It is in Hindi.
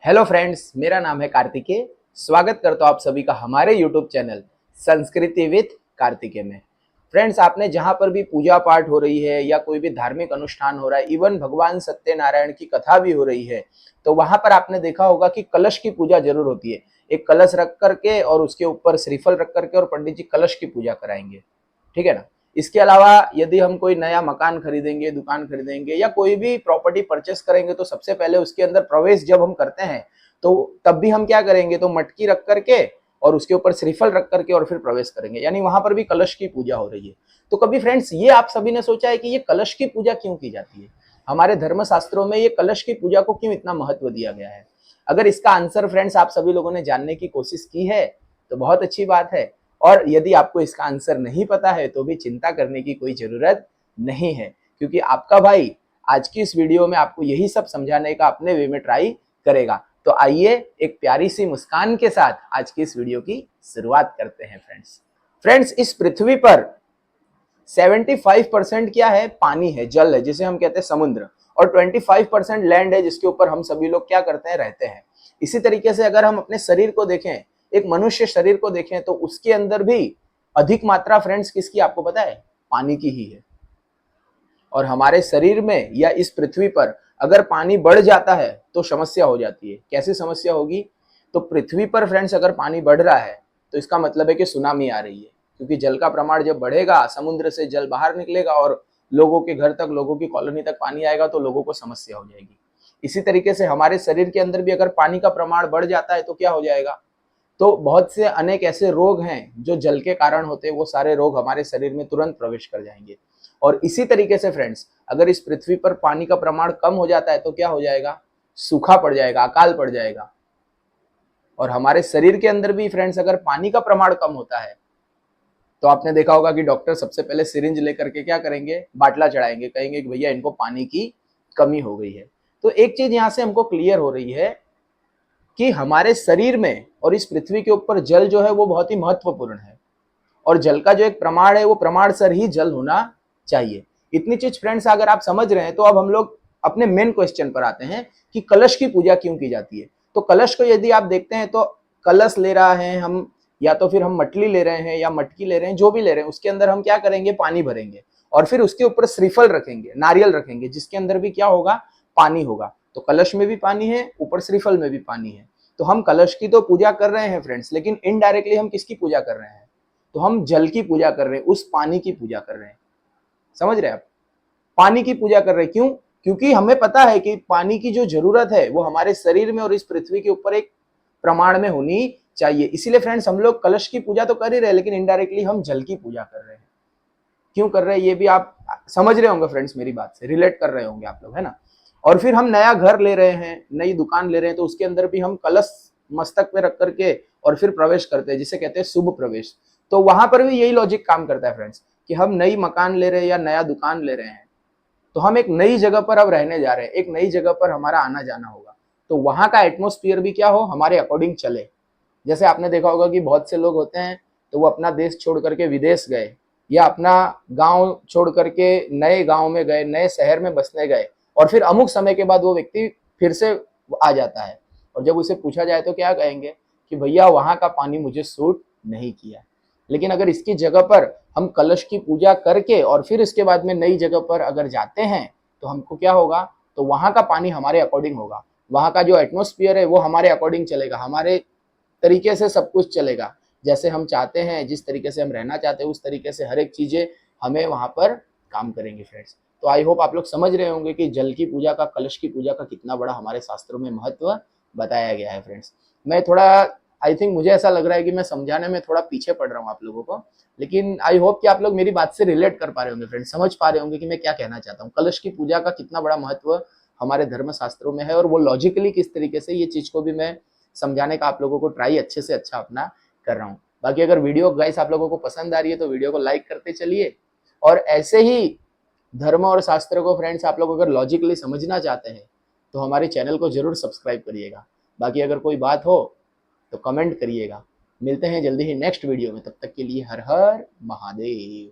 हेलो फ्रेंड्स, मेरा नाम है कार्तिकेय। स्वागत करता हूँ आप सभी का हमारे यूट्यूब चैनल संस्कृति विद कार्तिकेय में। फ्रेंड्स, आपने जहाँ पर भी पूजा पाठ हो रही है या कोई भी धार्मिक अनुष्ठान हो रहा है, इवन भगवान सत्यनारायण की कथा भी हो रही है, तो वहां पर आपने देखा होगा कि कलश की पूजा जरूर होती है। एक कलश रख करके और उसके ऊपर श्रीफल रख करके और पंडित जी कलश की पूजा कराएंगे, ठीक है ना। इसके अलावा यदि हम कोई नया मकान खरीदेंगे, दुकान खरीदेंगे या कोई भी प्रॉपर्टी परचेस करेंगे, तो सबसे पहले उसके अंदर प्रवेश जब हम करते हैं तो तब भी हम क्या करेंगे, तो मटकी रख करके और उसके ऊपर श्रीफल रख करके और फिर प्रवेश करेंगे, यानी वहां पर भी कलश की पूजा हो रही है। तो कभी फ्रेंड्स ये आप सभी ने सोचा है कि ये कलश की पूजा क्यों की जाती है? हमारे धर्म शास्त्रों में ये कलश की पूजा को क्यों इतना महत्व दिया गया है? अगर इसका आंसर फ्रेंड्स आप सभी लोगों ने जानने की कोशिश की है तो बहुत अच्छी बात है। और यदि आपको इसका आंसर नहीं पता है तो भी चिंता करने की कोई जरूरत नहीं है, क्योंकि आपका भाई आज की इस वीडियो में आपको यही सब समझाने का अपने वे में ट्राई करेगा। तो आइए एक प्यारी सी मुस्कान के साथ आज की इस वीडियो की शुरुआत करते हैं फ्रेंड्स, इस पृथ्वी पर 75% क्या है? पानी है, जल है, जिसे हम कहते हैं समुद्र। और 25% लैंड है, जिसके ऊपर हम सभी लोग क्या करते हैं? रहते हैं। इसी तरीके से अगर हम अपने शरीर को देखें, एक मनुष्य शरीर को देखें, तो उसके अंदर भी अधिक मात्रा फ्रेंड्स किसकी आपको पता है? पानी की ही है। और हमारे शरीर में या इस पृथ्वी पर अगर पानी बढ़ जाता है तो समस्या हो जाती है। कैसी समस्या होगी? तो पृथ्वी पर फ्रेंड्स अगर पानी बढ़ रहा है तो इसका मतलब है कि सुनामी आ रही है, क्योंकि जल का प्रमाण जब बढ़ेगा, समुद्र से जल बाहर निकलेगा और लोगों के घर तक, लोगों की कॉलोनी तक पानी आएगा, तो लोगों को समस्या हो जाएगी। इसी तरीके से हमारे शरीर के अंदर भी अगर पानी का प्रमाण बढ़ जाता है तो क्या हो जाएगा? तो बहुत से अनेक ऐसे रोग हैं जो जल के कारण होते हैं, वो सारे रोग हमारे शरीर में तुरंत प्रवेश कर जाएंगे। और इसी तरीके से फ्रेंड्स अगर इस पृथ्वी पर पानी का प्रमाण कम हो जाता है तो क्या हो जाएगा? सूखा पड़ जाएगा, अकाल पड़ जाएगा। और हमारे शरीर के अंदर भी फ्रेंड्स अगर पानी का प्रमाण कम होता है तो आपने देखा होगा कि डॉक्टर सबसे पहले सिरिंज लेकर के क्या करेंगे? बाटला चढ़ाएंगे, कहेंगे कि भैया इनको पानी की कमी हो गई है। तो एक चीज यहां से हमको क्लियर हो रही है कि हमारे शरीर में और इस पृथ्वी के ऊपर जल जो है वो बहुत ही महत्वपूर्ण है। और जल का जो एक प्रमाण है वो प्रमाण सर ही जल होना चाहिए। इतनी चीज फ्रेंड्स अगर आप समझ रहे हैं तो अब हम लोग अपने मेन क्वेश्चन पर आते हैं कि कलश की पूजा क्यों की जाती है। तो कलश को यदि आप देखते हैं तो कलश ले रहा है हम, या तो फिर हम मटली ले रहे हैं या मटकी ले रहे हैं, जो भी ले रहे हैं, उसके अंदर हम क्या करेंगे? पानी भरेंगे और फिर उसके ऊपर श्रीफल रखेंगे, नारियल रखेंगे, जिसके अंदर भी क्या होगा? पानी होगा। तो कलश में भी पानी है, ऊपर श्रीफल में भी पानी है। तो हम कलश की तो पूजा कर रहे हैं फ्रेंड्स, लेकिन इनडायरेक्टली हम किसकी पूजा कर रहे हैं? तो हम जल की पूजा कर रहे हैं, उस पानी की पूजा कर रहे हैं। समझ रहे हैं आप? पानी की पूजा कर रहे हैं। क्यों? क्योंकि हमें पता है कि पानी की जो जरूरत है वो हमारे शरीर में और इस पृथ्वी के ऊपर एक प्रमाण में होनी चाहिए। इसीलिए फ्रेंड्स हम लोग कलश की पूजा तो कर ही रहे हैं, लेकिन इनडायरेक्टली हम जल की पूजा कर रहे हैं। क्यों कर रहे हैं ये भी आप समझ रहे होंगे फ्रेंड्स, मेरी बात से रिलेट कर रहे होंगे आप लोग, है ना। और फिर हम नया घर ले रहे हैं, नई दुकान ले रहे हैं, तो उसके अंदर भी हम कलश मस्तक पे रख करके और फिर प्रवेश करते हैं, जिसे कहते हैं शुभ प्रवेश। तो वहां पर भी यही लॉजिक काम करता है फ्रेंड्स, कि हम नई मकान ले रहे हैं या नया दुकान ले रहे हैं, तो हम एक नई जगह पर अब रहने जा रहे हैं, एक नई जगह पर हमारा आना जाना होगा। तो वहां का एटमोस्फियर भी क्या हो? हमारे अकॉर्डिंग चले। जैसे आपने देखा होगा कि बहुत से लोग होते हैं तो वो अपना देश छोड़ करके विदेश गए, या अपना गांव छोड़ करके नए गांव में गए, नए शहर में बसने गए, और फिर अमुक समय के बाद वो व्यक्ति फिर से आ जाता है। और जब उसे पूछा जाए तो क्या कहेंगे? कि भैया वहां का पानी मुझे सूट नहीं किया। लेकिन अगर इसकी जगह पर हम कलश की पूजा करके और फिर इसके बाद में नई जगह पर अगर जाते हैं तो हमको क्या होगा? तो वहां का पानी हमारे अकॉर्डिंग होगा, वहां का जो एटमोस्फियर है वो हमारे अकॉर्डिंग चलेगा, हमारे तरीके से सब कुछ चलेगा। जैसे हम चाहते हैं, जिस तरीके से हम रहना चाहते हैं, उस तरीके से हर एक चीजें हमें वहां पर काम करेंगे फ्रेंड्स। तो आई होप आप लोग समझ रहे होंगे कि जल की पूजा का, कलश की पूजा का कितना बड़ा हमारे शास्त्रों में महत्व बताया गया है फ्रेंड्स। मैं थोड़ा, आई थिंक मुझे ऐसा लग रहा है कि मैं समझाने में थोड़ा पीछे पड़ रहा हूँ आप लोगों को, लेकिन आई होप कि आप लोग मेरी बात से रिलेट कर पा रहे होंगे फ्रेंड्स, समझ पा रहे होंगे कि मैं क्या कहना चाहता हूँ। कलश की पूजा का कितना बड़ा महत्व हमारे धर्म शास्त्रों में है, और वो लॉजिकली किस तरीके से ये चीज को भी मैं समझाने का आप लोगों को ट्राई अच्छे से अच्छा अपना कर रहा हूँ। बाकी अगर वीडियो गाइस आप लोगों को पसंद आ रही है तो वीडियो को लाइक करते चलिए, और ऐसे ही धर्म और शास्त्र को फ्रेंड्स आप लोग अगर लॉजिकली समझना चाहते हैं तो हमारे चैनल को जरूर सब्सक्राइब करिएगा। बाकी अगर कोई बात हो तो कमेंट करिएगा। मिलते हैं जल्दी ही नेक्स्ट वीडियो में, तब तक के लिए हर हर महादेव।